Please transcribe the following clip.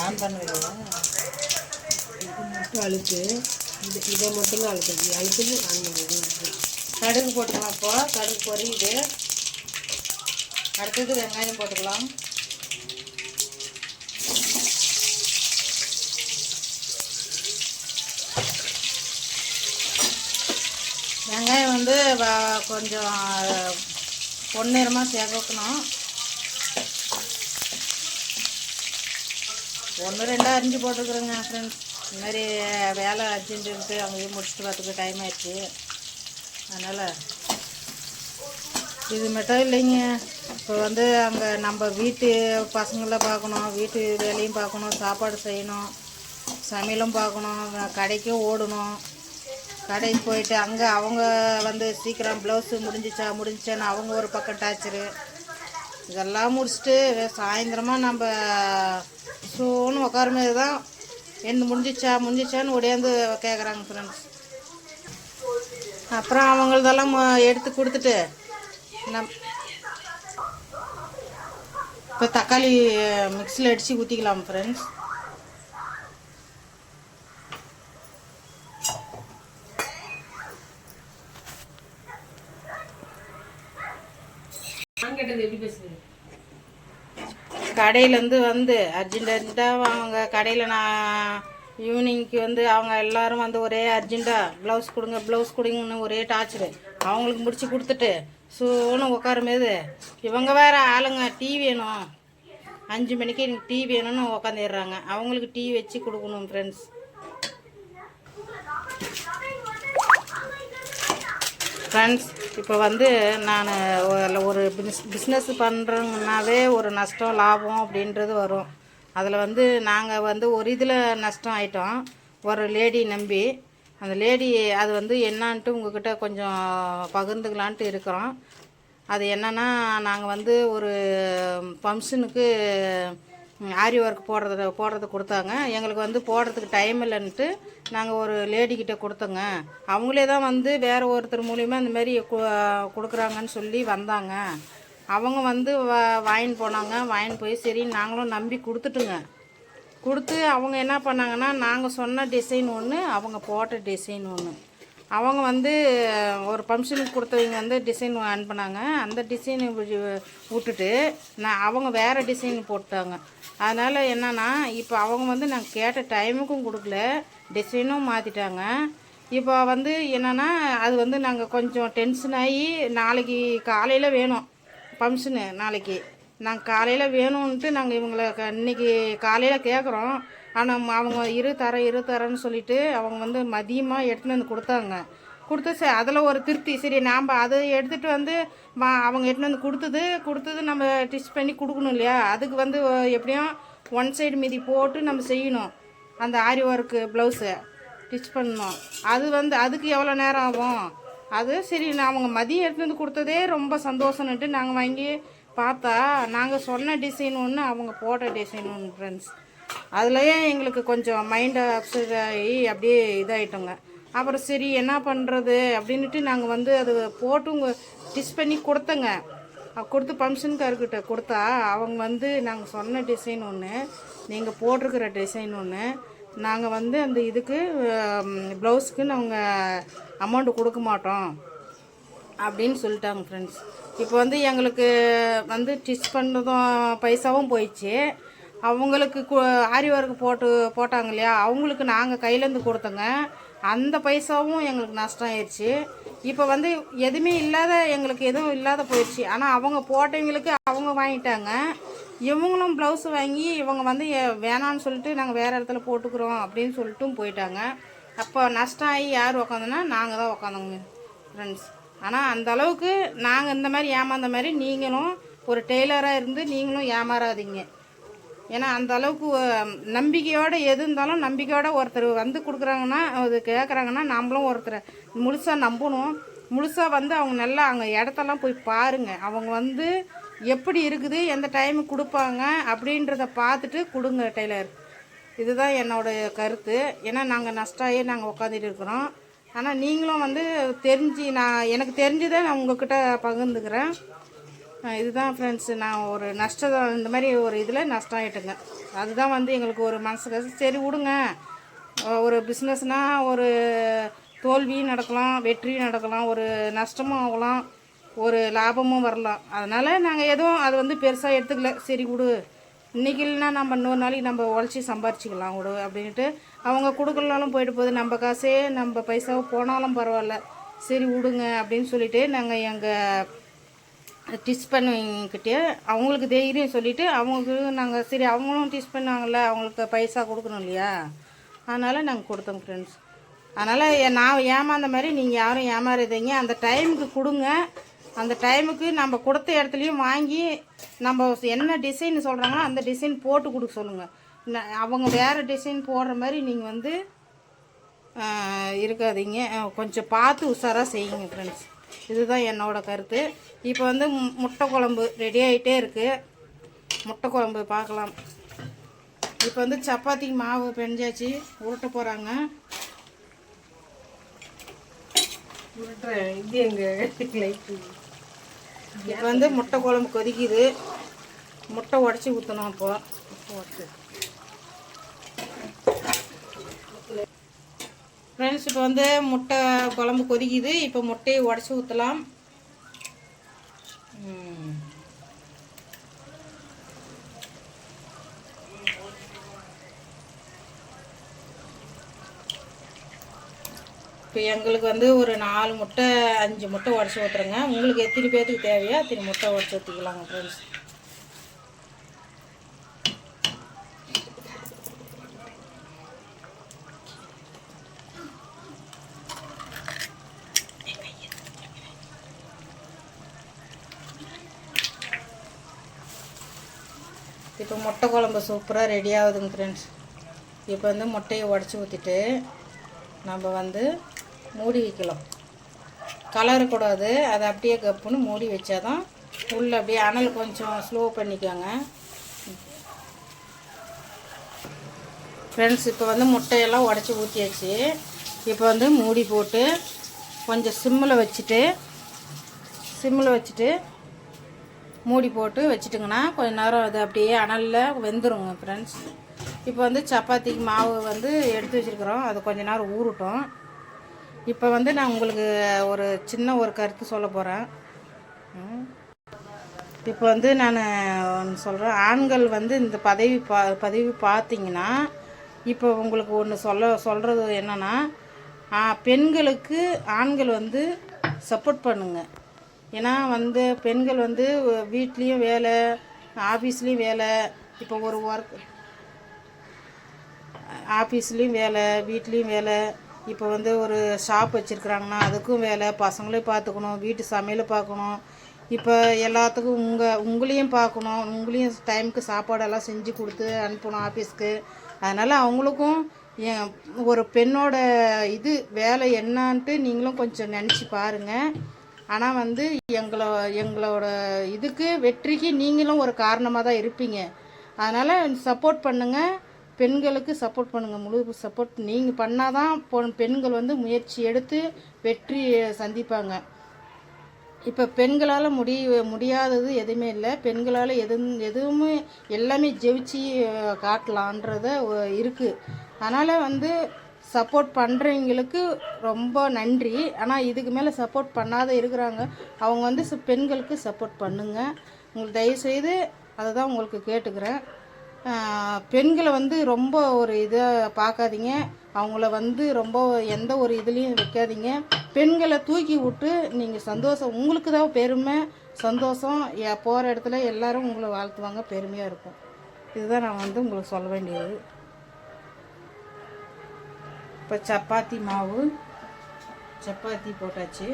On பண்ணுவீங்களா? இது மட்டும் அழுத்து, இதை மட்டும் அழுத்துது அழுத்துது ஆன் பண்ணுறது. கடுகு போட்டுக்கலாம். இப்போ கடுகு பொரியுது. அடுத்தது வெங்காயம் போட்டுக்கலாம். வெங்காயம் வந்து கொஞ்சம் பொன்னிறமாக சேர்க்கணும். 1-2 அரிஞ்சு போட்டுக்கிறேங்க ஃப்ரெண்ட்ஸ். இந்த மாதிரி வேலை அர்ஜென்ட்டு இருக்குது, அங்கேயும் முடிச்சுட்டு வரதுக்கு டைம் ஆயிடுச்சு. அதனால் இது மட்டும் இல்லைங்க. இப்போ வந்து அங்கே நம்ம வீட்டு பசங்களை பார்க்கணும், வீட்டு வேலையும் பார்க்கணும், சாப்பாடு செய்யணும், சமையலும் பார்க்கணும், கடைக்கும் ஓடணும். கடைக்கு போயிட்டு அங்கே அவங்க வந்து சீக்கிரம் ப்ளவுஸு முடிஞ்சிச்சான்னு அவங்க ஒரு பக்கம் டார்ச்சரு. இதெல்லாம் முடிச்சுட்டு சாயந்தரமாக நம்ம ஷோன்னு உட்காரும்போது தான் என்ன முடிஞ்சிச்சான்னு ஒடியாந்து கேட்குறாங்க ஃப்ரெண்ட்ஸ். அப்புறம் அவங்களதெல்லாம் எடுத்து கொடுத்துட்டு இப்போ தக்காளி மிக்ஸியில் அடித்து ஊற்றிக்கலாம் ஃப்ரெண்ட்ஸ். கடையிலேருந்து வந்து அர்ஜென்ட்டாக அவங்க கடையில் நான் ஈவினிங்க்கு வந்து அவங்க எல்லோரும் வந்து ஒரே அர்ஜென்ட்டாக ப்ளவுஸ் கொடுங்கன்னு ஒரே டார்ச்சரு. அவங்களுக்கு முடிச்சு கொடுத்துட்டு சோன்னு உட்காரும்போது இவங்க வேறு ஆளுங்க டீ வேணும், 5 மணிக்கு எனக்கு டீ வேணும்னு உட்காந்துடுறாங்க. அவங்களுக்கு டீ வச்சு கொடுக்கணும் ஃப்ரெண்ட்ஸ். இப்போ வந்து நான் ஒரு பிஸ்னஸ் பண்ணுறோங்கனாவே ஒரு நஷ்டம் லாபம் அப்படின்றது வரும். அதில் வந்து நாங்கள் வந்து ஒரு இதில் நஷ்டம் ஆயிட்டோம். ஒரு லேடி நம்பி அந்த லேடி அது வந்து என்னான்ட்டு உங்கள்கிட்ட கொஞ்சம் பகிர்ந்துக்கலான்ட்டு இருக்கிறோம். அது என்னென்னா, நாங்கள் வந்து ஒரு ஃபங்க்ஷனுக்கு ஆரி ஒர்க் போடுறது கொடுத்தாங்க. எங்களுக்கு வந்து போடுறதுக்கு டைம் இல்லைன்ட்டு நாங்கள் ஒரு லேடிக்கிட்ட கொடுத்தோங்க. அவங்களே தான் வந்து வேறு ஒருத்தர் மூலிமா இந்தமாரி கொடுக்குறாங்கன்னு சொல்லி வந்தாங்க. அவங்க வந்து வாங்கின்னு போனாங்க. வாங்கின்னு போய் சரி நாங்களும் நம்பி கொடுத்துட்டுங்க. கொடுத்து அவங்க என்ன பண்ணாங்கன்னா, நாங்கள் சொன்ன டிசைன் ஒன்று, அவங்க போட்ட டிசைன் ஒன்று. அவங்க வந்து ஒரு ஃபங்க்ஷனுக்கு கொடுத்தவங்க வந்து டிசைன் அனுப்புனாங்க. அந்த டிசைனை விட்டுட்டு அவங்க வேறு டிசைன் போட்டாங்க. அதனால் என்னென்னா, இப்போ அவங்க வந்து நாங்கள் கேட்ட டைமுக்கும் கொடுக்கல, டிசைனும் மாற்றிட்டாங்க. இப்போ வந்து என்னென்னா, அது வந்து நாங்கள் கொஞ்சம் டென்ஷன் ஆகி நாளைக்கு காலையில் வேணும் ஃபங்க்ஷனு. நாளைக்கு நாங்கள் காலையில் வேணும்ன்ட்டு நாங்கள் இவங்களை இன்றைக்கி காலையில் கேட்குறோம். ஆனால் அவங்க இரு தரேன்னு சொல்லிவிட்டு அவங்க வந்து மதியமாக எடுத்துகிட்டு வந்து கொடுத்து சரி அதில் ஒரு திருப்தி. சரி நாம் அதை எடுத்துகிட்டு வந்து அவங்க எடுத்துகிட்டு வந்து கொடுத்தது நம்ம ஸ்டிச் பண்ணி கொடுக்கணும் இல்லையா. அதுக்கு வந்து எப்படியும் 1 சைடு மீதி போட்டு நம்ம செய்யணும். அந்த ஆரி ஒர்க்கு ப்ளவுஸை ஸ்டிச் பண்ணணும். அது வந்து அதுக்கு எவ்வளோ நேரம் ஆகும். அது சரி அவங்க மதியம் எடுத்துகிட்டு வந்து கொடுத்ததே ரொம்ப சந்தோஷம்னுட்டு நாங்கள் வாங்கி பார்த்தா நாங்கள் சொன்ன டிசைன் ஒன்று, அவங்க போட்ட டிசைன் ஒன்று ஃப்ரெண்ட்ஸ். அதுலேயே எங்களுக்கு கொஞ்சம் மைண்டு அப்செட் ஆகி அப்படியே இதாகிட்டோங்க. அப்புறம் சரி என்ன பண்ணுறது அப்படின்ட்டு நாங்கள் வந்து அது போட்டு ஸ்டிச் பண்ணி கொடுத்தங்க. கொடுத்து ஃபங்க்ஷனுக்கார்கிட்ட கொடுத்தா அவங்க வந்து நாங்கள் சொன்ன டிசைன் ஒன்று, நீங்கள் போட்டிருக்கிற டிசைன் ஒன்று, நாங்கள் வந்து அந்த இதுக்கு ப்ளவுஸுக்கு நாங்கள் அமௌண்ட்டு கொடுக்க மாட்டோம் அப்படின்னு சொல்லிட்டாங்க ஃப்ரெண்ட்ஸ். இப்போ வந்து எங்களுக்கு வந்து ஸ்டிச் பண்ணதும் பைசாவும் போயிடுச்சு. அவங்களுக்கு ஆரி ஒர்க்கு போட்டாங்க இல்லையா, அவங்களுக்கு நாங்கள் கையிலேருந்து கொடுத்தோங்க. அந்த பைசாவும் எங்களுக்கு நஷ்டம் ஆயிடுச்சு. இப்போ வந்து எங்களுக்கு எதுவும் இல்லாத போயிடுச்சு. ஆனால் அவங்க போட்டவங்களுக்கு அவங்க வாங்கிட்டாங்க. இவங்களும் ப்ளவுஸு வாங்கி இவங்க வந்து வேணான்னு சொல்லிட்டு நாங்கள் வேறு இடத்துல போட்டுக்கிறோம் அப்படின்னு சொல்லிட்டும் போயிட்டாங்க. அப்போ நஷ்டம் ஆகி யார் உக்காந்தோன்னா நாங்கள் தான் உக்காந்தோங்க ஃப்ரெண்ட்ஸ். ஆனால் அந்த அளவுக்கு நாங்கள் இந்த மாதிரி ஏமாந்த மாதிரி நீங்களும் ஒரு டெய்லராக இருந்து நீங்களும் ஏமாறாதீங்க. ஏன்னா அந்த அளவுக்கு நம்பிக்கையோடு எது இருந்தாலும் நம்பிக்கையோடு ஒருத்தர் வந்து கொடுக்குறாங்கன்னா, அது கேட்குறாங்கன்னா நம்மளும் ஒருத்தரை முழுசாக நம்பணும். முழுசாக வந்து அவங்க நல்லா அங்கே இடத்தெல்லாம் போய் பாருங்கள். அவங்க வந்து எப்படி இருக்குது, எந்த டைமுக்கு கொடுப்பாங்க அப்படின்றத பார்த்துட்டு கொடுங்க டெய்லர். இதுதான் என்னோடய கருத்து. ஏன்னா நாங்கள் நஷ்டாயே நாங்கள் உட்காந்துட்டு இருக்கிறோம். ஆனால் நீங்களும் வந்து எனக்கு தெரிஞ்சதை நான் உங்கள்கிட்ட பகிர்ந்துக்கிறேன். இதுதான் ஃப்ரெண்ட்ஸு, நான் ஒரு நஷ்டம் இந்த மாதிரி ஒரு இதில் நஷ்டம் ஆகிட்டுங்க. அதுதான் வந்து எங்களுக்கு ஒரு மனசுக்கு சரி விடுங்க, ஒரு பிஸ்னஸ்னால் ஒரு தோல்வியும் நடக்கலாம், வெற்றியும் நடக்கலாம், ஒரு நஷ்டமும் ஆகலாம், ஒரு லாபமும் வரலாம். அதனால் நாங்கள் எதுவும் அது வந்து பெருசாக எடுத்துக்கல. சரி விடு, இன்றைக்கி இல்லைனா நம்ம இன்னொரு நாளைக்கு நம்ம உழைச்சி சம்பாரிச்சிக்கலாம் விடு அப்படின்ட்டு. அவங்க கொடுக்கலனாலும் போயிட்டு போகுது, நம்ம காசே நம்ம பைசாவை போனாலும் பரவாயில்ல, சரி விடுங்க அப்படின்னு சொல்லிவிட்டு நாங்கள் எங்கள் டிச் பண்ணிக்கிட்டே அவங்களுக்கு தைரியம் சொல்லிவிட்டு அவங்களுக்கு நாங்கள் சரி அவங்களும் டிச் பண்ணாங்கல்ல, அவங்களுக்கு பைசா கொடுக்கணும் இல்லையா, அதனால் நாங்கள் கொடுத்தோங்க ஃப்ரெண்ட்ஸ். அதனால் நான் ஏமாந்த மாதிரி நீங்கள் யாரும் ஏமாறாதீங்க. அந்த டைமுக்கு கொடுங்க, அந்த டைமுக்கு நம்ம கொடுத்த இடத்துலையும் வாங்கி நம்ம என்ன டிசைன் சொல்கிறாங்களோ அந்த டிசைன் போட்டு கொடுக்க சொல்லுங்கள். அவங்க வேறு டிசைன் போடுற மாதிரி நீங்கள் வந்து இருக்காதீங்க, கொஞ்சம் பார்த்து உஷாராக செய்யுங்க ஃப்ரெண்ட்ஸ். இதுதான் என்னோடய கருத்து. இப்போ வந்து முட்டை குழம்பு ரெடி ஆகிட்டே இருக்குது. முட்டை குழம்பு பார்க்கலாம். இப்போ வந்து சப்பாத்திக்கு மாவு பெஞ்சாச்சு, உருட்ட போகிறாங்க. இது எங்கள் லைஃப். இப்போ வந்து முட்டை குழம்பு கொதிக்குது, முட்டை உடச்சி ஊற்றணும். அப்போ ஃப்ரெண்ட்ஸ், இப்போ வந்து முட்டை குழம்பு கொதிக்குது. இப்போ முட்டையை உடச்சி ஊற்றலாம். இப்போ எங்களுக்கு வந்து ஒரு 4 முட்டை 5 முட்டை உடச்சி ஊற்றுறேங்க. உங்களுக்கு எத்தனை பேர்த்துக்கு தேவையோ அத்தனை முட்டை உடச்சி ஊற்றிக்கலாங்க ஃப்ரெண்ட்ஸ். இப்போ முட்டை குழம்பு சூப்பராக ரெடி ஆகுதுங்க ஃப்ரெண்ட்ஸ். இப்போ வந்து முட்டையை உடச்சி ஊற்றிட்டு நம்ம வந்து மூடி வைக்கலாம். கலரக்கூடாது, அதை அப்படியே கப்புன்னு மூடி வச்சாதான் உள்ளே அப்படியே அனல் கொஞ்சம் ஸ்லோ பண்ணிக்கோங்க ஃப்ரெண்ட்ஸ். இப்போ வந்து முட்டையெல்லாம் உடச்சி ஊற்றியாச்சு. இப்போ வந்து மூடி போட்டு கொஞ்சம் சிம்மில் வச்சுட்டு மூடி போட்டு வச்சுட்டுங்கன்னா கொஞ்சம் நேரம் அது அப்படியே அனலில் வெந்துருங்க ஃப்ரெண்ட்ஸ். இப்போ வந்து சப்பாத்திக்கு மாவு வந்து எடுத்து வச்சுருக்குறோம், அது கொஞ்சம் நேரம் ஊறட்டும். இப்போ வந்து நான் உங்களுக்கு ஒரு சின்ன ஒரு கருத்து சொல்ல போகிறேன். இப்போ வந்து நான் சொல்கிறேன், ஆண்கள் வந்து இந்த பதவி பார்த்தீங்கன்னா, இப்போ உங்களுக்கு ஒன்று சொல்கிறது என்னென்னா, பெண்களுக்கு ஆண்கள் வந்து சப்போர்ட் பண்ணுங்க. ஏன்னா வந்து பெண்கள் வந்து வீட்லேயும் வேலை, ஆஃபீஸ்லேயும் வேலை, இப்போ ஒரு ஆஃபீஸ்லேயும் வேலை, வீட்லேயும் வேலை, இப்போ வந்து ஒரு ஷாப் வச்சுருக்குறாங்கன்னா அதுக்கும் வேலை, பசங்களையும் பார்த்துக்கணும், வீட்டு சமையலை பார்க்கணும், இப்போ எல்லாத்துக்கும் உங்களையும் பார்க்கணும், உங்களையும் டைமுக்கு சாப்பாடெல்லாம் செஞ்சு கொடுத்து அனுப்பணும் ஆஃபீஸ்க்கு. அதனால் அவங்களுக்கும் ஒரு பெண்ணோட இது வேலை என்னான்ட்டு நீங்களும் கொஞ்சம் நினச்சி பாருங்கள். ஆனால் வந்து எங்களோட இதுக்கு வெற்றிக்கு நீங்களும் ஒரு காரணமாக தான் இருப்பீங்க. அதனால் சப்போர்ட் பண்ணுங்கள், பெண்களுக்கு சப்போர்ட் பண்ணுங்கள். முழு சப்போர்ட் நீங்கள் பண்ணால் தான் பெண்கள் வந்து முயற்சி எடுத்து வெற்றி சந்திப்பாங்க. இப்போ பெண்களால் முடியாதது எதுவுமே இல்லை. பெண்களால் எதுவுமே எல்லாமே ஜெயிச்சு காட்டலான்றத இருக்குது. அதனால் வந்து சப்போர்ட் பண்ணுறவங்களுக்கு ரொம்ப நன்றி. ஆனால் இதுக்கு மேலே சப்போர்ட் பண்ணாத இருக்கிறாங்க, அவங்க வந்து பெண்களுக்கு சப்போர்ட் பண்ணுங்கள். உங்களுக்கு தயவுசெய்து அதை தான் உங்களுக்கு கேட்டுக்கிறேன். பெண்களை வந்து ரொம்ப ஒரு இதாக பார்க்காதீங்க, அவங்கள வந்து ரொம்ப எந்த ஒரு இதுலேயும் வைக்காதீங்க. பெண்களை தூக்கி விட்டு நீங்கள் சந்தோஷம், உங்களுக்கு தான் பெருமை சந்தோஷம், போகிற இடத்துல எல்லோரும் உங்களை வாழ்த்துவாங்க, பெருமையாக இருக்கும். இதுதான் நான் வந்து உங்களுக்கு சொல்ல வேண்டியது. இப்போ சப்பாத்தி மாவு, சப்பாத்தி போட்டாச்சு.